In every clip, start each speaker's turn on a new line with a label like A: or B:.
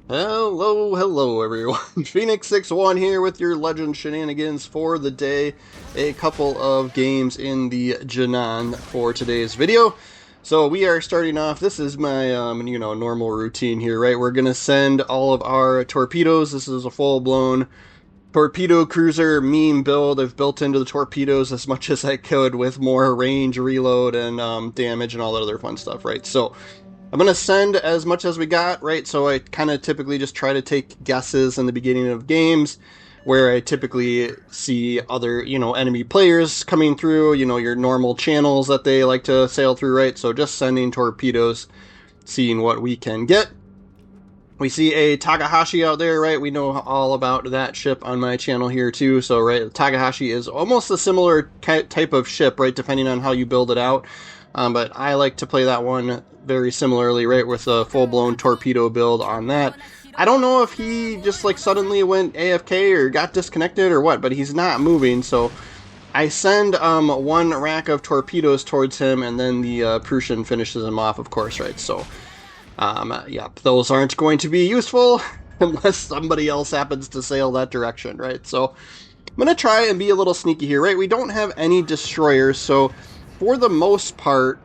A: Hello everyone. Phoenix61 here with your legend shenanigans for the day. A couple of games in the Janan for today's video. So we are starting off, this is my, normal routine here, right? We're going to send all of our torpedoes. This is a full-blown torpedo cruiser meme build. I've built into the torpedoes as much as I could with more range, reload, and damage and all that other fun stuff, right? So I'm going to send as much as we got, right? So I kind of typically just try to take guesses in the beginning of games where I typically see other, enemy players coming through, your normal channels that they like to sail through, right? So just sending torpedoes, seeing what we can get. We see a Takahashi out there, right? We know all about that ship on my channel here too. So, right, Takahashi is almost a similar type of ship, right? Depending on how you build it out. But I like to play that one very similarly, right? With a full-blown torpedo build on that. I don't know if he just like suddenly went AFK or got disconnected or what, but he's not moving. So I send one rack of torpedoes towards him, and then the Prussian finishes him off, of course, right? So yeah, those aren't going to be useful unless somebody else happens to sail that direction, right? So I'm going to try and be a little sneaky here, right? We don't have any destroyers, so for the most part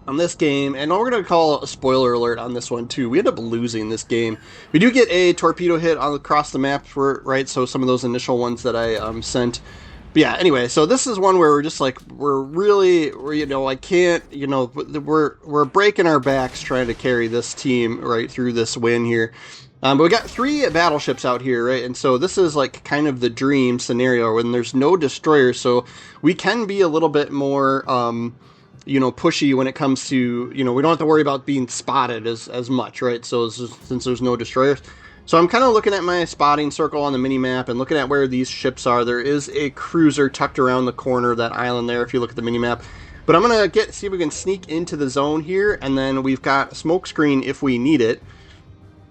A: on this game, and we're going to call a spoiler alert on this one too, we end up losing this game. We do get a torpedo hit across the map, right? So some of those initial ones that I sent. But yeah, anyway, so this is one where we're just like, I can't, we're breaking our backs trying to carry this team right through this win here. But we got 3 battleships out here, right? And so this is like kind of the dream scenario when there's no destroyers, so we can be a little bit more, pushy when it comes to, we don't have to worry about being spotted as much, right? So since there's no destroyers. So I'm kind of looking at my spotting circle on the mini-map and looking at where these ships are. There is a cruiser tucked around the corner of that island there if you look at the mini-map. But I'm going to see if we can sneak into the zone here, and then we've got smoke screen if we need it.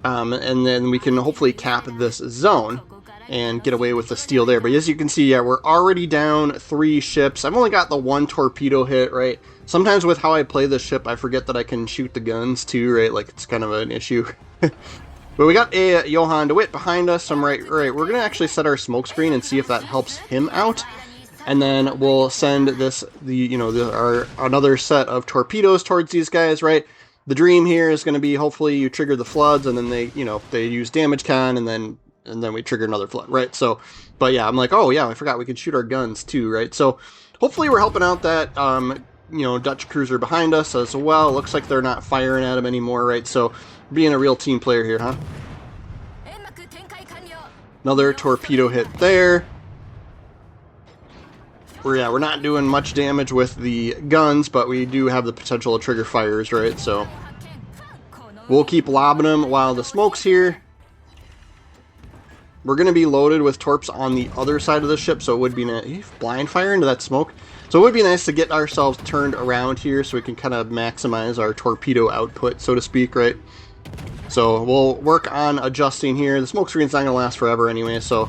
A: And then we can hopefully cap this zone and get away with the steal there. But as you can see, yeah, we're already down 3 ships. I've only got the 1 torpedo hit, right? Sometimes with how I play this ship, I forget that I can shoot the guns too, right? Like, it's kind of an issue. But we got a Johann DeWitt behind us. So right, we're going to actually set our smoke screen and see if that helps him out. And then we'll send another set of torpedoes towards these guys, right? The dream here is going to be hopefully you trigger the floods, and then they use damage con, and then we trigger another flood, right? So, but yeah, I'm like, oh yeah, I forgot we can shoot our guns too, right? So hopefully we're helping out that Dutch cruiser behind us as well. Looks like they're not firing at him anymore, right? So being a real team player here, huh? Another torpedo hit there. We're not doing much damage with the guns, but we do have the potential to trigger fires, right? So we'll keep lobbing them while the smoke's here. We're going to be loaded with torps on the other side of the ship, so it would be nice. Blind fire into that smoke. So it would be nice to get ourselves turned around here so we can kind of maximize our torpedo output, so to speak, right? So we'll work on adjusting here. The smoke screen's not going to last forever anyway, so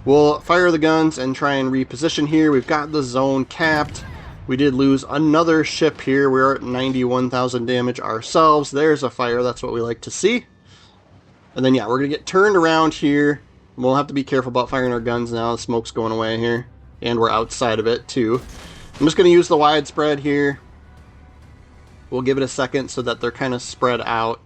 A: we'll fire the guns and try and reposition here. We've got the zone capped. We did lose another ship here. We're at 91,000 damage ourselves. There's a fire. That's what we like to see. And then, yeah, we're going to get turned around here. We'll have to be careful about firing our guns now. The smoke's going away here. And we're outside of it, too. I'm just going to use the widespread here. We'll give it a second so that they're kind of spread out.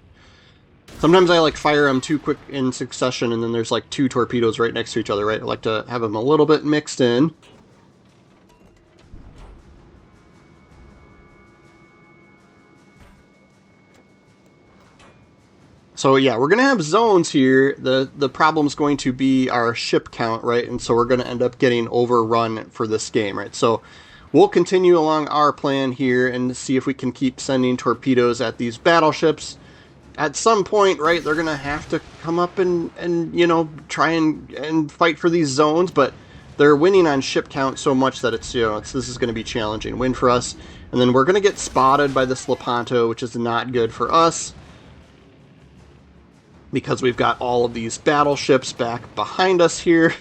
A: Sometimes I like fire them too quick in succession, and then there's like 2 torpedoes right next to each other, right? I like to have them a little bit mixed in. So yeah, we're going to have zones here. The problem's going to be our ship count, right? And so we're going to end up getting overrun for this game, right? So we'll continue along our plan here and see if we can keep sending torpedoes at these battleships. At some point, right, they're going to have to come up and try and fight for these zones, but they're winning on ship count so much that this is going to be challenging win for us. And then we're going to get spotted by this Lepanto, which is not good for us, because we've got all of these battleships back behind us here.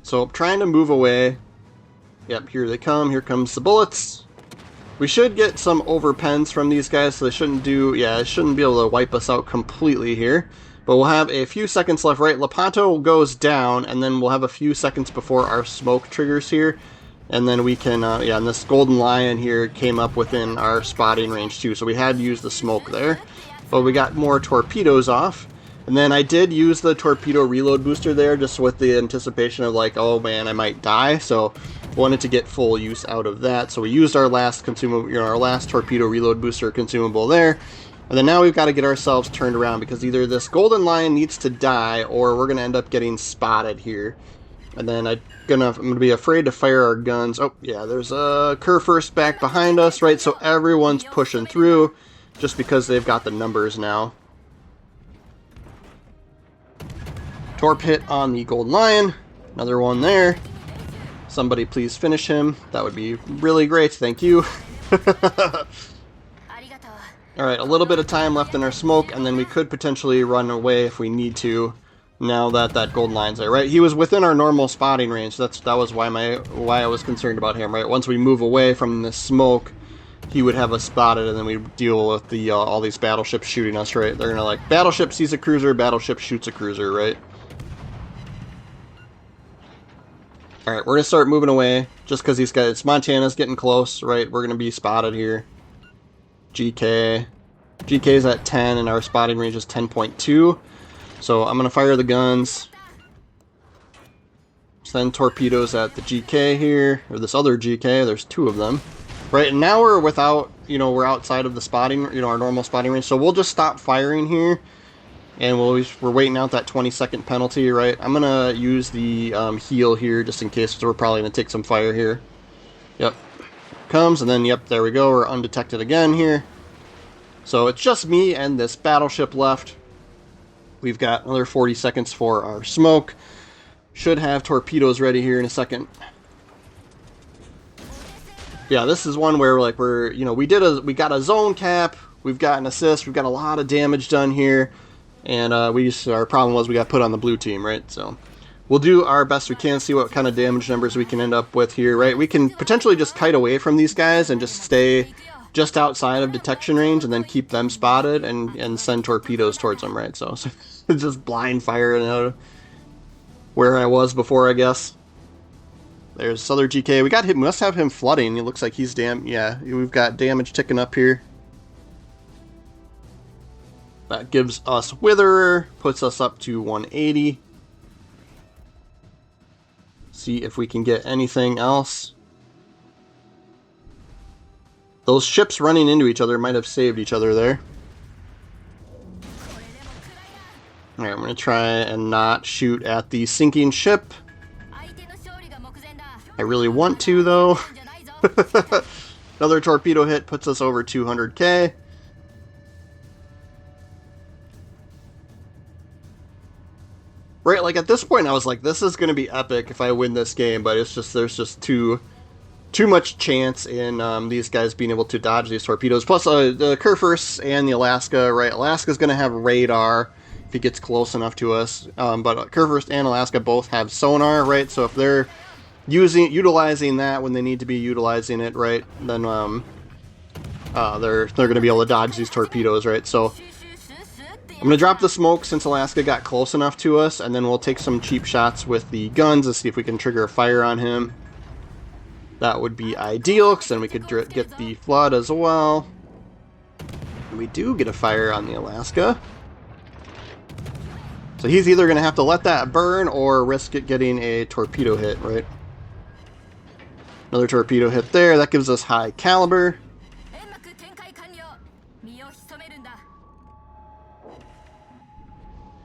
A: So I'm trying to move away. Yep, here they come. Here comes the bullets. We should get some overpens from these guys, so they shouldn't do, yeah, it shouldn't be able to wipe us out completely here. But we'll have a few seconds left, right? Lepanto goes down, and then we'll have a few seconds before our smoke triggers here. And then we can, yeah, and this golden lion here came up within our spotting range too, so we had to use the smoke there. But we got more torpedoes off. And then I did use the torpedo reload booster there, just with the anticipation of like, oh man, I might die. So wanted to get full use out of that. So we used our last consumable, our last torpedo reload booster consumable there. And then now we've got to get ourselves turned around, because either this golden lion needs to die or we're going to end up getting spotted here. And then I'm gonna be afraid to fire our guns. Oh yeah, there's a Kurfürst back behind us, right? So everyone's pushing through just because they've got the numbers now. Torp hit on the golden lion. Another one there. Somebody please finish him. That would be really great. Thank you. Alright, a little bit of time left in our smoke, and then we could potentially run away if we need to, now that that golden lion's there, right? He was within our normal spotting range. That was why I was concerned about him, right? Once we move away from the smoke, he would have us spotted, and then we deal with the all these battleships shooting us, right? They're gonna like, battleship sees a cruiser, battleship shoots a cruiser, right? Alright, we're gonna start moving away, just because these guys, Montana's getting close, right? We're gonna be spotted here. GK's at 10, and our spotting range is 10.2. So I'm gonna fire the guns. Send torpedoes at the GK here, or this other GK. There's two of them, right? And now we're without, we're outside of the spotting, our normal spotting range. So we'll just stop firing here, and we're waiting out that 20-second penalty, right? I'm gonna use the heal here just in case, so we're probably gonna take some fire here. Yep, comes, and then yep, there we go. We're undetected again here. So it's just me and this battleship left. We've got another 40 seconds for our smoke. Should have torpedoes ready here in a second. Yeah, this is one where like we got a zone cap, we've got an assist, we've got a lot of damage done here, and our problem was we got put on the blue team, right? So we'll do our best we can, see what kind of damage numbers we can end up with here, right? We can potentially just kite away from these guys and just stay just outside of detection range, and then keep them spotted and send torpedoes towards them, right? So just blind fire where I was before, I guess. There's this other GK. We got him. We must have him flooding. It looks like he's yeah, we've got damage ticking up here. That gives us Witherer, puts us up to 180. See if we can get anything else. Those ships running into each other might have saved each other there. Alright, I'm going to try and not shoot at the sinking ship. I really want to, though. Another torpedo hit puts us over 200k. Right, like at this point I was like, this is going to be epic if I win this game, but it's just, there's just too much chance in these guys being able to dodge these torpedoes. Plus, the Kurfürst and the Alaska, right? Alaska's going to have radar if he gets close enough to us. But Kurfürst and Alaska both have sonar, right? So if they're utilizing that when they need to be utilizing it, right? Then they're going to be able to dodge these torpedoes, right? So I'm going to drop the smoke since Alaska got close enough to us, and then we'll take some cheap shots with the guns and see if we can trigger a fire on him. That would be ideal, because then we could get the flood as well. And we do get a fire on the Alaska. So he's either going to have to let that burn or risk it getting a torpedo hit, right? Another torpedo hit there. That gives us high caliber.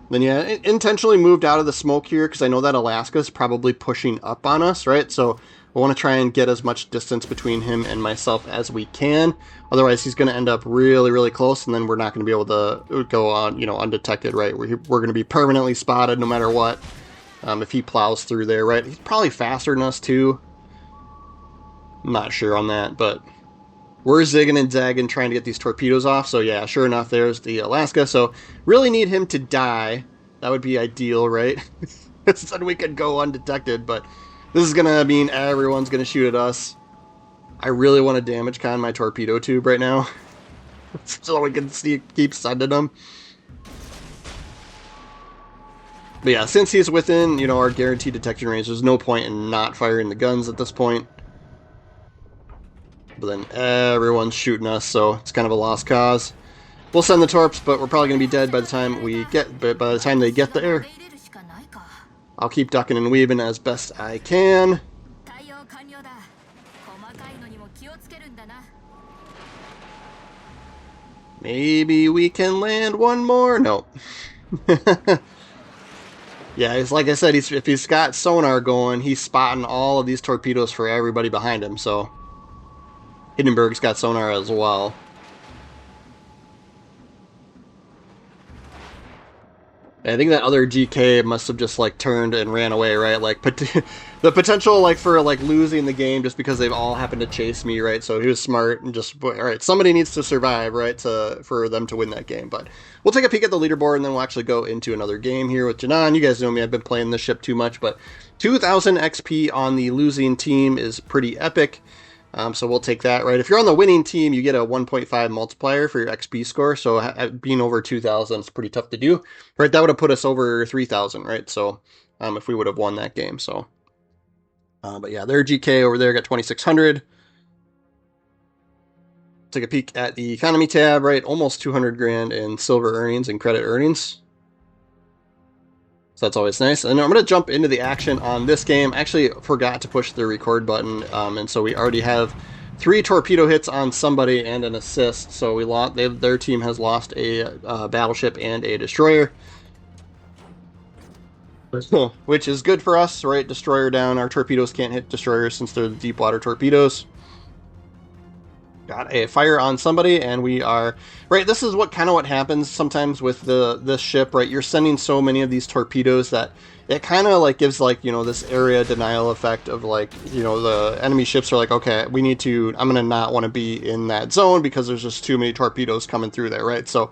A: Then yeah, intentionally moved out of the smoke here because I know that Alaska's probably pushing up on us, right? So we want to try and get as much distance between him and myself as we can. Otherwise, he's going to end up really, really close, and then we're not going to be able to go on, undetected, right? We're going to be permanently spotted no matter what. If he plows through there, right? He's probably faster than us too. I'm not sure on that, but we're zigging and zagging trying to get these torpedoes off. So yeah, sure enough, there's the Alaska. So really need him to die. That would be ideal, right? So we could go undetected, but this is going to mean everyone's going to shoot at us. I really want to damage con my torpedo tube right now. So we can keep sending them. But yeah, since he's within, you know, our guaranteed detection range, there's no point in not firing the guns at this point. But then everyone's shooting us, so it's kind of a lost cause. We'll send the torps, but we're probably going to be dead by the time they get there. I'll keep ducking and weaving as best I can. Maybe we can land one more. No. Yeah, it's like I said, if he's got sonar going, he's spotting all of these torpedoes for everybody behind him, so Hindenburg's got sonar as well. I think that other GK must have just like turned and ran away, right? Like the potential like for like losing the game just because they've all happened to chase me, right? So he was smart and just, all right, somebody needs to survive, right, for them to win that game. But we'll take a peek at the leaderboard and then we'll actually go into another game here with Janan. You guys know me, I've been playing this ship too much, but 2,000 XP on the losing team is pretty epic. So we'll take that, right? If you're on the winning team, you get a 1.5 multiplier for your XP score. So being over 2,000 is pretty tough to do, right? That would have put us over 3,000, right? So if we would have won that game, so. But yeah, their GK over there got 2,600. Take a peek at the economy tab, right? Almost 200 grand in silver earnings and credit earnings. So that's always nice. And I'm going to jump into the action on this game. I actually forgot to push the record button, and so we already have 3 torpedo hits on somebody and an assist. So we lost. Their team has lost a battleship and a destroyer, which is good for us, right? Destroyer down. Our torpedoes can't hit destroyers since they're the deep water torpedoes. Got a fire on somebody, and we are right. This is what happens sometimes with this ship, right? You're sending so many of these torpedoes that it kind of like gives like, you know, this area denial effect of like, you know, the enemy ships are like, okay, I'm gonna not want to be in that zone because there's just too many torpedoes coming through there, right? So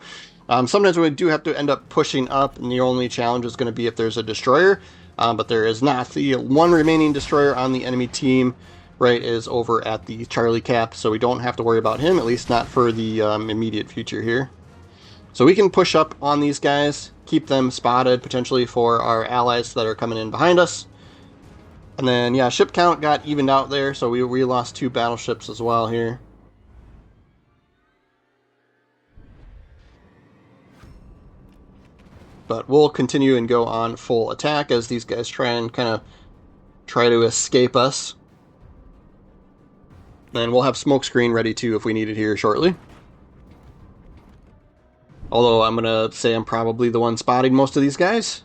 A: sometimes we do have to end up pushing up, and the only challenge is going to be if there's a destroyer, but there is not. The one remaining destroyer on the enemy team, right, is over at the Charlie Cap, so we don't have to worry about him, at least not for the immediate future here. So we can push up on these guys, keep them spotted potentially for our allies that are coming in behind us. And then, yeah, ship count got evened out there, so we lost 2 battleships as well here. But we'll continue and go on full attack as these guys try to escape us. And we'll have smokescreen ready too if we need it here shortly. Although I'm going to say I'm probably the one spotting most of these guys.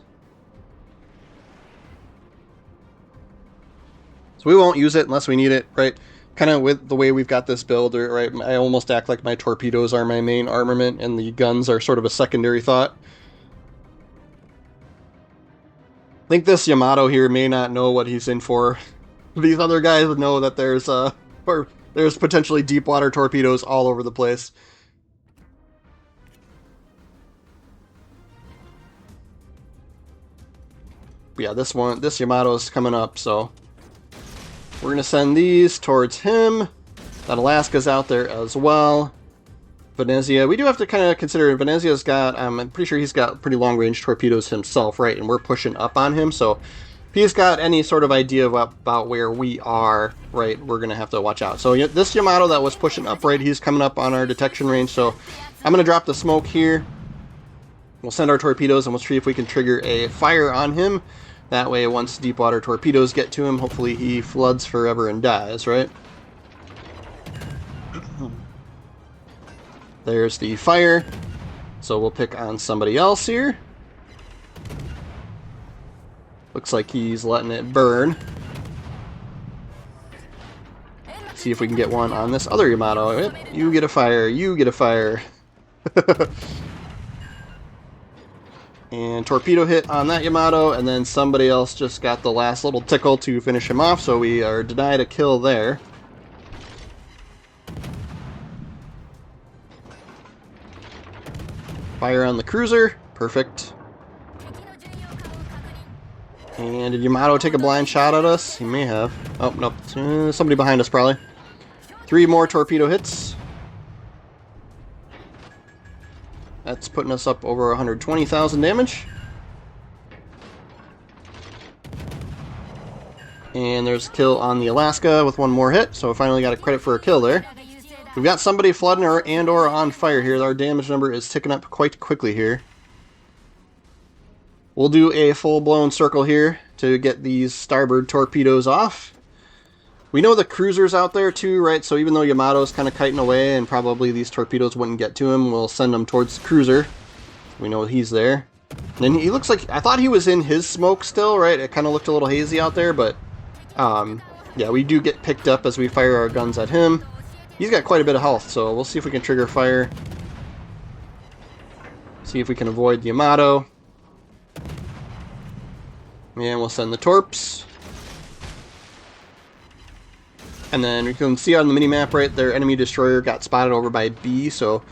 A: So we won't use it unless we need it, right? Kind of with the way we've got this build, right? I almost act like my torpedoes are my main armament and the guns are sort of a secondary thought. I think this Yamato here may not know what he's in for. These other guys would know that there's potentially deep water torpedoes all over the place. But yeah, this Yamato's coming up, so we're gonna send these towards him. That Alaska's out there as well. Venezia, we do have to kind of consider Venezia's got, I'm pretty sure he's got pretty long range torpedoes himself, right? And we're pushing up on him, so if he's got any sort of idea about where we are, right, we're going to have to watch out. So this Yamato that was pushing up, right, he's coming up on our detection range, so I'm going to drop the smoke here. We'll send our torpedoes and we'll see if we can trigger a fire on him. That way, once deep water torpedoes get to him, hopefully he floods forever and dies, right? There's the fire. So we'll pick on somebody else here. Looks like he's letting it burn. See if we can get one on this other Yamato. Yep, you get a fire, you get a fire. And torpedo hit on that Yamato, and then somebody else just got the last little tickle to finish him off, so we are denied a kill there. Fire on the cruiser. Perfect. And did Yamato take a blind shot at us? He may have. Oh, nope. Somebody behind us, probably. 3 more torpedo hits. That's putting us up over 120,000 damage. And there's a kill on the Alaska with 1 more hit, so we finally got a credit for a kill there. We've got somebody flooding or on fire here. Our damage number is ticking up quite quickly here. We'll do a full-blown circle here to get these starboard torpedoes off. We know the cruiser's out there too, right? So even though Yamato's kind of kiting away and probably these torpedoes wouldn't get to him, we'll send them towards the cruiser. We know he's there. And then he looks like, I thought he was in his smoke still, right? It kind of looked a little hazy out there, but yeah, we do get picked up as we fire our guns at him. He's got quite a bit of health, so we'll see if we can trigger fire. See if we can avoid the Yamato. And we'll send the torps. And then we can see on the mini-map, right, their enemy destroyer got spotted over by B, so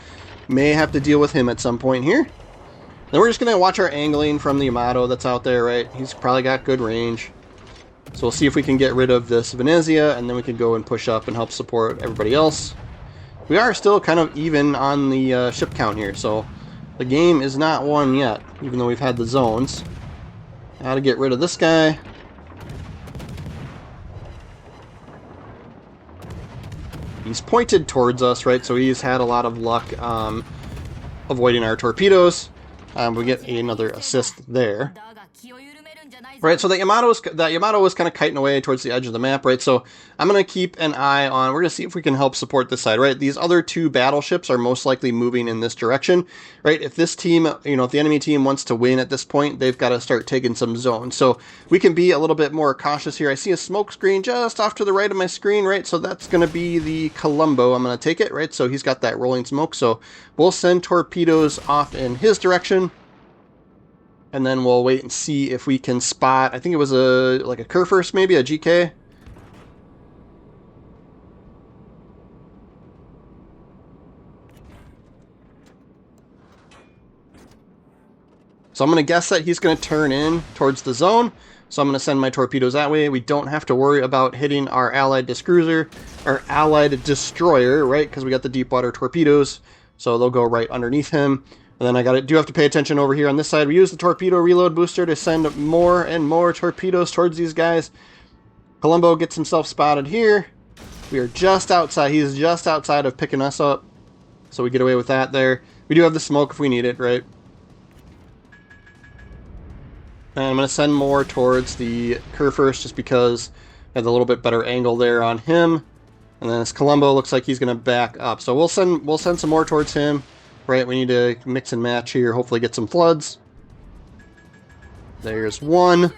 A: may have to deal with him at some point here. Then we're just going to watch our angling from the Yamato that's out there, right? He's probably got good range. So we'll see if we can get rid of this Venezia, and then we can go and push up and help support everybody else. We are still kind of even on the ship count here, so the game is not won yet, even though we've had the zones. How to get rid of this guy. He's pointed towards us, right? So he's had a lot of luck avoiding our torpedoes. We get another assist there. Right, so the Yamato was kind of kiting away towards the edge of the map, right? So I'm going to keep an eye on, we're going to see if we can help support this side, right? These other 2 battleships are most likely moving in this direction, right? If this team, you know, if the enemy team wants to win at this point, they've got to start taking some zones. So we can be a little bit more cautious here. I see a smoke screen just off to the right of my screen, right? So that's going to be the Colombo. I'm going to take it, right? So he's got that rolling smoke. So we'll send torpedoes off in his direction. And then we'll wait and see if we can spot, I think it was like a Kurfürst maybe, a GK. So I'm going to guess that he's going to turn in towards the zone. So I'm going to send my torpedoes that way. We don't have to worry about hitting our allied destroyer, right? Because we got the deep water torpedoes. So they'll go right underneath him. And then I do have to pay attention over here on this side. We use the torpedo reload booster to send more and more torpedoes towards these guys. Colombo gets himself spotted here. We are just outside. He's just outside of picking us up. So we get away with that there. We do have the smoke if we need it, right? And I'm going to send more towards the Kurfürst just because I have a little bit better angle there on him. And then this Colombo looks like he's going to back up. So we'll send some more towards him. Right, we need to mix and match here, hopefully get some floods. There's 1.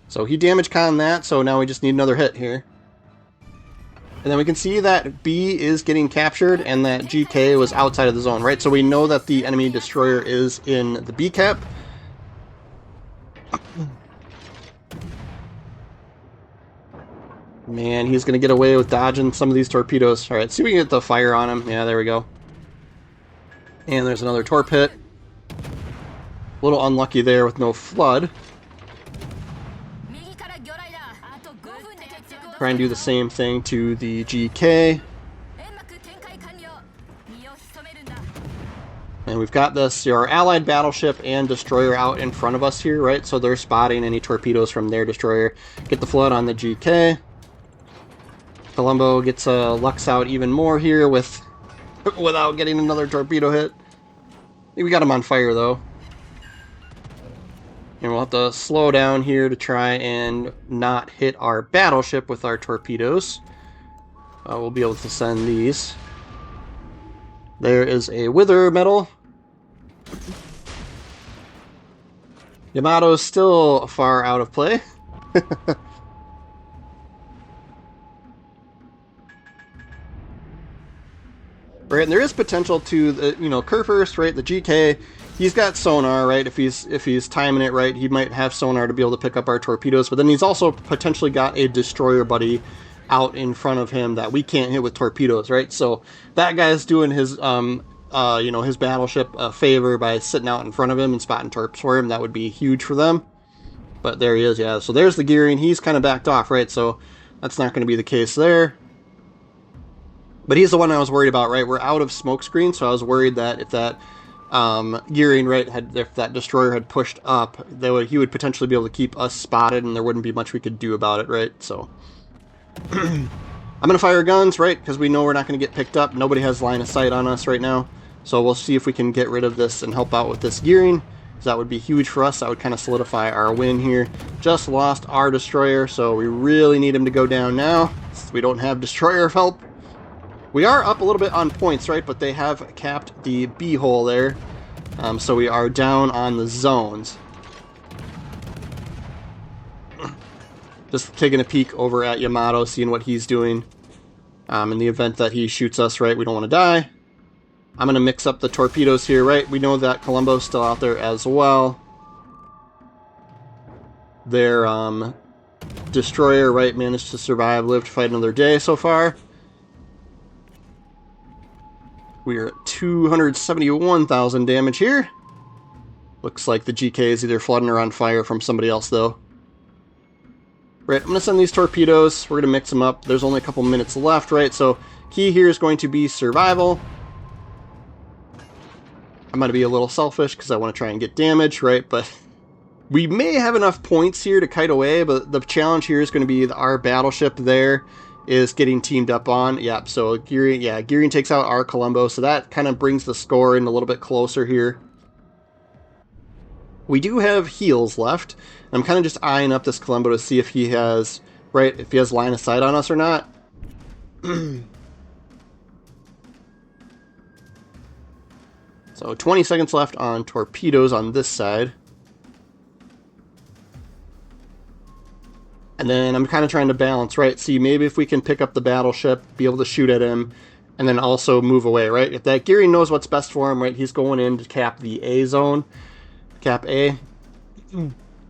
A: So he damage conned that, so now we just need another hit here. And then we can see that B is getting captured and that GK was outside of the zone, right? So we know that the enemy destroyer is in the B cap. Man, he's going to get away with dodging some of these torpedoes. Alright, see if we can get the fire on him. Yeah, there we go. And there's another torp hit. A little unlucky there with no flood. Try and do the same thing to the GK. And we've got this, our allied battleship and destroyer out in front of us here, right? So they're spotting any torpedoes from their destroyer. Get the flood on the GK. Colombo gets Lux out even more here without getting another torpedo hit. We got him on fire though. And we'll have to slow down here to try and not hit our battleship with our torpedoes. We'll be able to send these. There is a Wither medal. Yamato's still far out of play. Right, and there is potential to the, Kurfürst, right? The GK, he's got sonar, right? If he's timing it right, he might have sonar to be able to pick up our torpedoes. But then he's also potentially got a destroyer buddy out in front of him that we can't hit with torpedoes, right? So that guy's doing his, his battleship a favor by sitting out in front of him and spotting torps for him. That would be huge for them. But there he is, yeah. So there's the gearing. He's kind of backed off, right? So that's not going to be the case there. But he's the one I was worried about, right? We're out of smoke screen, so I was worried that if that gearing, right, if that destroyer had pushed up, he would potentially be able to keep us spotted, and there wouldn't be much we could do about it, right? So I'm going to fire guns, right, because we know we're not going to get picked up. Nobody has line of sight on us right now. So we'll see if we can get rid of this and help out with this gearing. That would be huge for us. That would kind of solidify our win here. Just lost our destroyer, so we really need him to go down now. We don't have destroyer help. We are up a little bit on points, right? But they have capped the B hole there. So we are down on the zones. Just taking a peek over at Yamato, seeing what he's doing. In the event that he shoots us, right? We don't want to die. I'm going to mix up the torpedoes here, right? We know that Colombo's still out there as well. Their destroyer, right, managed to survive, live to fight another day so far. We are at 271,000 damage here. Looks like the GK is either flooding or on fire from somebody else, though. Right, I'm going to send these torpedoes. We're going to mix them up. There's only a couple minutes left, right? So key here is going to be survival. I'm going to be a little selfish because I want to try and get damage, right? But we may have enough points here to kite away, but the challenge here is going to be our battleship there is getting teamed up on. Yep, so gearing takes out our Colombo, so that kind of brings the score in a little bit closer here. We do have heals left. I'm kind of just eyeing up this Colombo to see if he has, right, if he has line of sight on us or not. So 20 seconds left on torpedoes on this side. And then I'm kind of trying to balance, right? See, maybe if we can pick up the battleship, be able to shoot at him, and then also move away, right? If that gearing knows what's best for him, right? He's going in to cap the A zone. Cap A.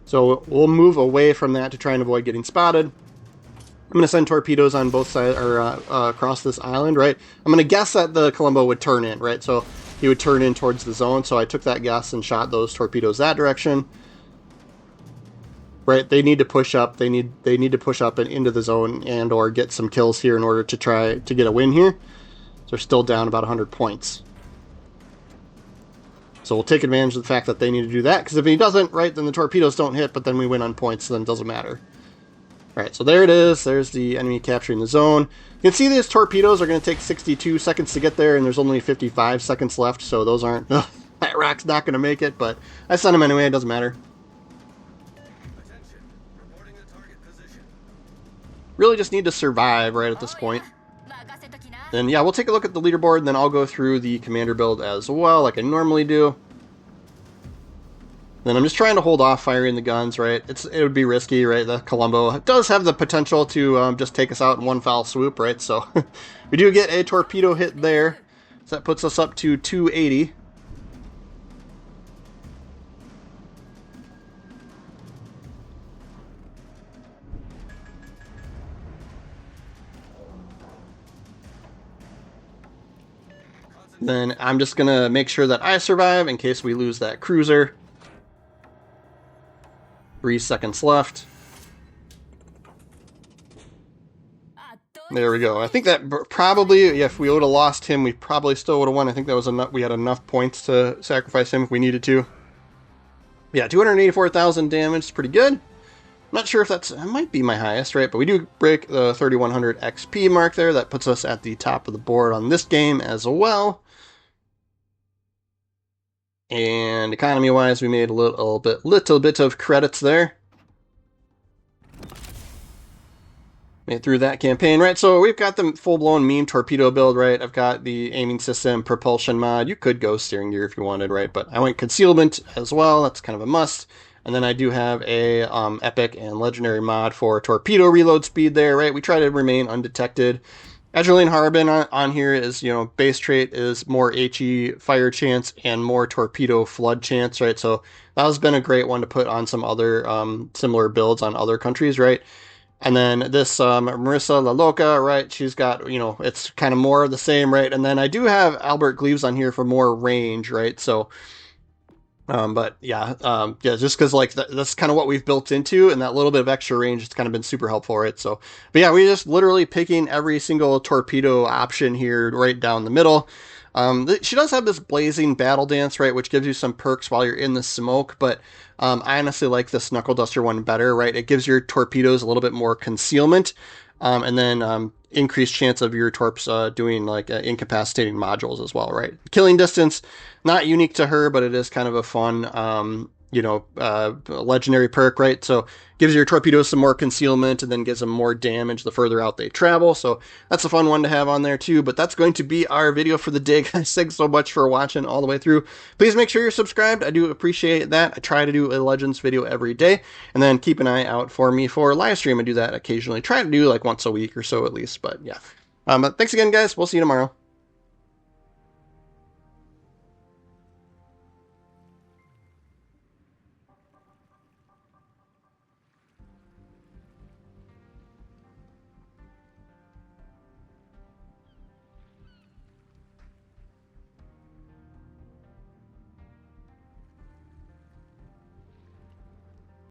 A: So we'll move away from that to try and avoid getting spotted. I'm going to send torpedoes on both sides, or across this island, right? I'm going to guess that the Colombo would turn in, right? So he would turn in towards the zone, so I took that guess and shot those torpedoes that direction. Right, they need to push up. They need to push up and into the zone and or get some kills here in order to try to get a win here. So they're still down about 100 points. So we'll take advantage of the fact that they need to do that, because if he doesn't, right, then the torpedoes don't hit, but then we win on points, so then it doesn't matter. Alright, so there it is. There's the enemy capturing the zone. You can see these torpedoes are going to take 62 seconds to get there, and there's only 55 seconds left, so those aren't... that rock's not going to make it, but I sent him anyway, it doesn't matter. Really just need to survive right at this point. Then yeah, we'll take a look at the leaderboard, and then I'll go through the commander build as well, like I normally do. Then I'm just trying to hold off firing the guns, right? It would be risky, right? The Colombo does have the potential to just take us out in one foul swoop, right? So we do get a torpedo hit there. So that puts us up to 280. Then I'm just going to make sure that I survive in case we lose that cruiser. 3 seconds left. There we go. I think that probably, yeah, if we would have lost him, we probably still would have won. I think that was enough. We had enough points to sacrifice him if we needed to. Yeah, 284,000 damage is pretty good. I'm not sure if that might be my highest, right? But we do break the 3100 XP mark there. That puts us at the top of the board on this game as well. And economy-wise, we made a little bit of credits there. Made through that campaign, right? So we've got the full-blown meme torpedo build, right? I've got the aiming system, propulsion mod. You could go steering gear if you wanted, right? But I went concealment as well. That's kind of a must. And then I do have a epic and legendary mod for torpedo reload speed there, right? We try to remain undetected. Azuline Harbin on here is, you know, base trait is more HE fire chance and more torpedo flood chance, right? So that has been a great one to put on some other similar builds on other countries, right? And then this Marissa La Loca, right? She's got, you know, it's kind of more of the same, right? And then I do have Albert Gleaves on here for more range, right? So But yeah, yeah, just because like that's kind of what we've built into, and that little bit of extra range has kind of been super helpful, right? So, but yeah, we just literally picking every single torpedo option here right down the middle. She does have this blazing battle dance, right, which gives you some perks while you're in the smoke, but I honestly like this knuckle duster one better, right? It gives your torpedoes a little bit more concealment, and then increased chance of your torps doing like incapacitating modules as well, right? Killing distance, not unique to her, but it is kind of a fun, legendary perk, right? So gives your torpedoes some more concealment and then gives them more damage the further out they travel. So that's a fun one to have on there too. But that's going to be our video for the day, guys. Thanks so much for watching all the way through. Please make sure you're subscribed. I do appreciate that. I try to do a Legends video every day, and then keep an eye out for me for live stream. I do that occasionally. Try to do like once a week or so at least. But yeah. But thanks again, guys. We'll see you tomorrow.